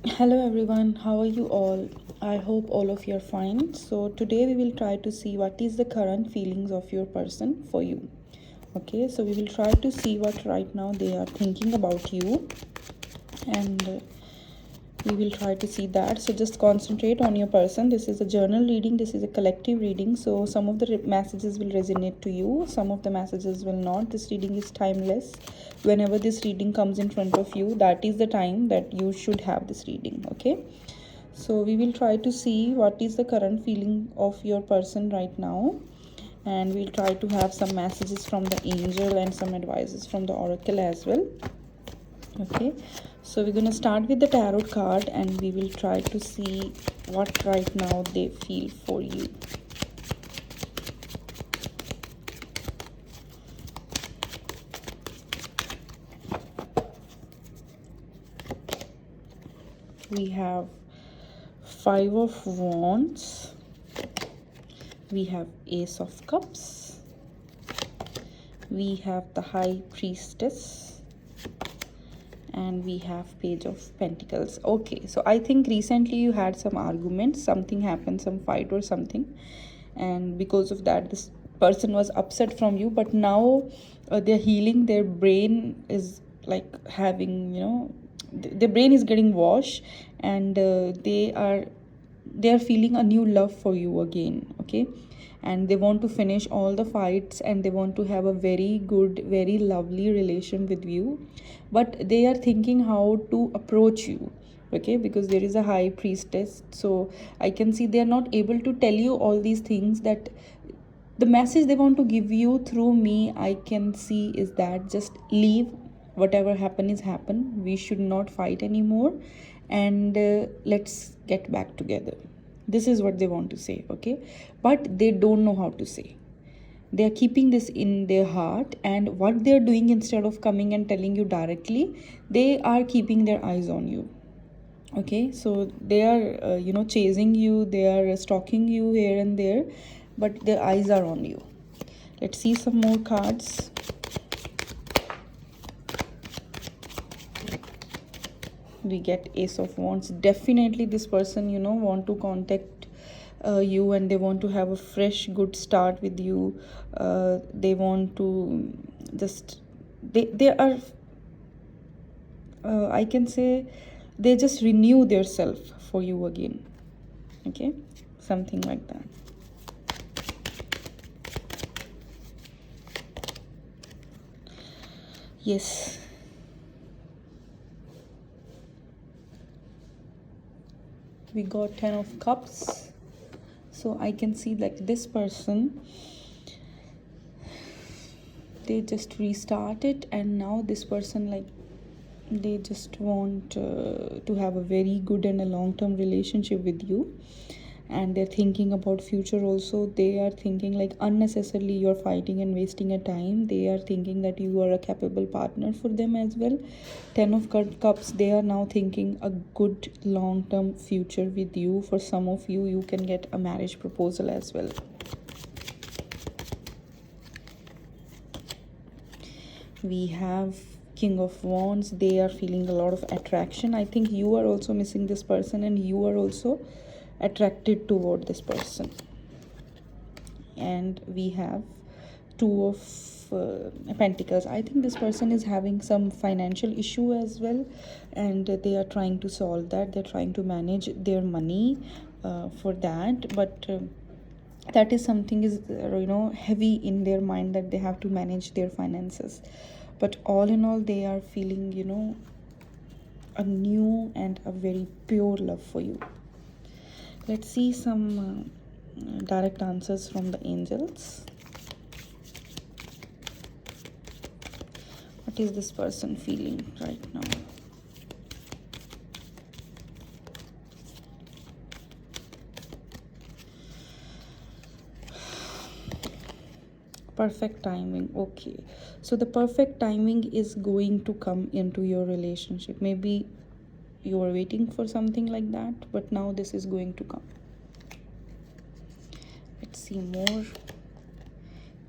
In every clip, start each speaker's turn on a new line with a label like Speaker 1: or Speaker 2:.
Speaker 1: Hello everyone, how are you all? I hope all of you are fine. So today we will try to see what is the current feelings of your person for you. Okay, so we will try to see what right now they are thinking about you, and we will try to see that. So just concentrate on your person. This is a journal reading, this is a collective reading, so some of the messages will resonate to you, some of the messages will not. This reading is timeless. Whenever this reading comes in front of you, that is the time that you should have this reading. Okay, so we will try to see what is the current feeling of your person right now, and we'll try to have some messages from the angel and some advices from the oracle as well. Okay, so we're going to start with the tarot card and we will try to see what right now they feel for you. We have Five of Wands, we have Ace of Cups, we have the High Priestess, and we have Page of Pentacles. Okay, so I think recently you had some arguments, something happened, some fight or something, and because of that this person was upset from you, but now they're healing. Their brain is like having, their brain is getting washed, and they are feeling a new love for you again. Okay, and they want to finish all the fights and they want to have a very good, very lovely relation with you, but they are thinking how to approach you. Okay, because there is a High Priestess, so I can see they are not able to tell you all these things. That the message they want to give you through me, I can see, is that just leave. Whatever happen is happen, we should not fight anymore, and let's get back together. This is what they want to say. Okay, but they don't know how to say. They are keeping this in their heart, and what they are doing, instead of coming and telling you directly, they are keeping their eyes on you. Okay, so they are chasing you, they are stalking you here and there, but their eyes are on you. Let's see some more cards. We get Ace of Wands. Definitely this person want to contact you, and they want to have a fresh good start with you. They want to just they are I can say they just renew their self for you again. Okay, something like that. Yes, we got 10 of Cups. So I can see like this person, they just restarted, and now this person, like, they just want to have a very good and a long-term relationship with you, and they're thinking about future also. They are thinking like unnecessarily you're fighting and wasting a time. They are thinking that you are a capable partner for them as well. 10 of Cups, they are now thinking a good long-term future with you. For some of you, you can get a marriage proposal as well. We have King of Wands. They are feeling a lot of attraction. I think you are also missing this person, and you are also attracted toward this person. And we have Two of Pentacles. I think this person is having some financial issue as well, and they are trying to solve that. They're trying to manage their money for that, but that is something is heavy in their mind, that they have to manage their finances. But all in all, they are feeling a new and a very pure love for you. Let's see some direct answers from the angels. What is this person feeling right now? Perfect timing. Okay, so the perfect timing is going to come into your relationship. Maybe you are waiting for something like that, but now this is going to come. Let's see more.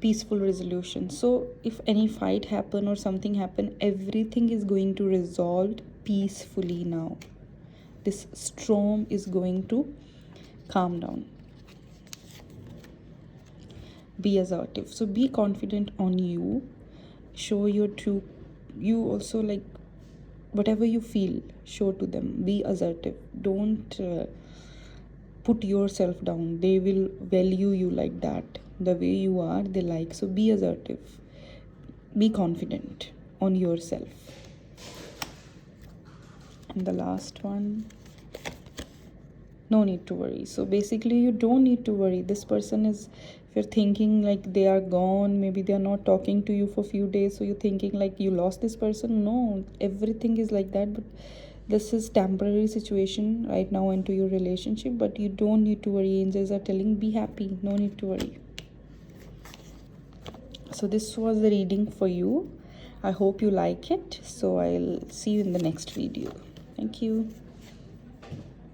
Speaker 1: Peaceful resolution. So if any fight happen or something happen, everything is going to resolve peacefully now. this storm is going to calm down. Be assertive. So be confident on you. Show your true you also, like whatever you feel, show to them. Be assertive. Don't put yourself down. They will value you like that. The way you are, they like. So be assertive. Be confident on yourself. And the last one, no need to worry. So basically you don't need to worry. This person is, if you're thinking like they are gone, maybe they are not talking to you for a few days, so you're thinking like you lost this person. No, everything is like that, but this is temporary situation right now into your relationship. But you don't need to worry. Angels are telling be happy, no need to worry. So this was the reading for you. I hope you like it. So I'll see you in the next video. Thank you.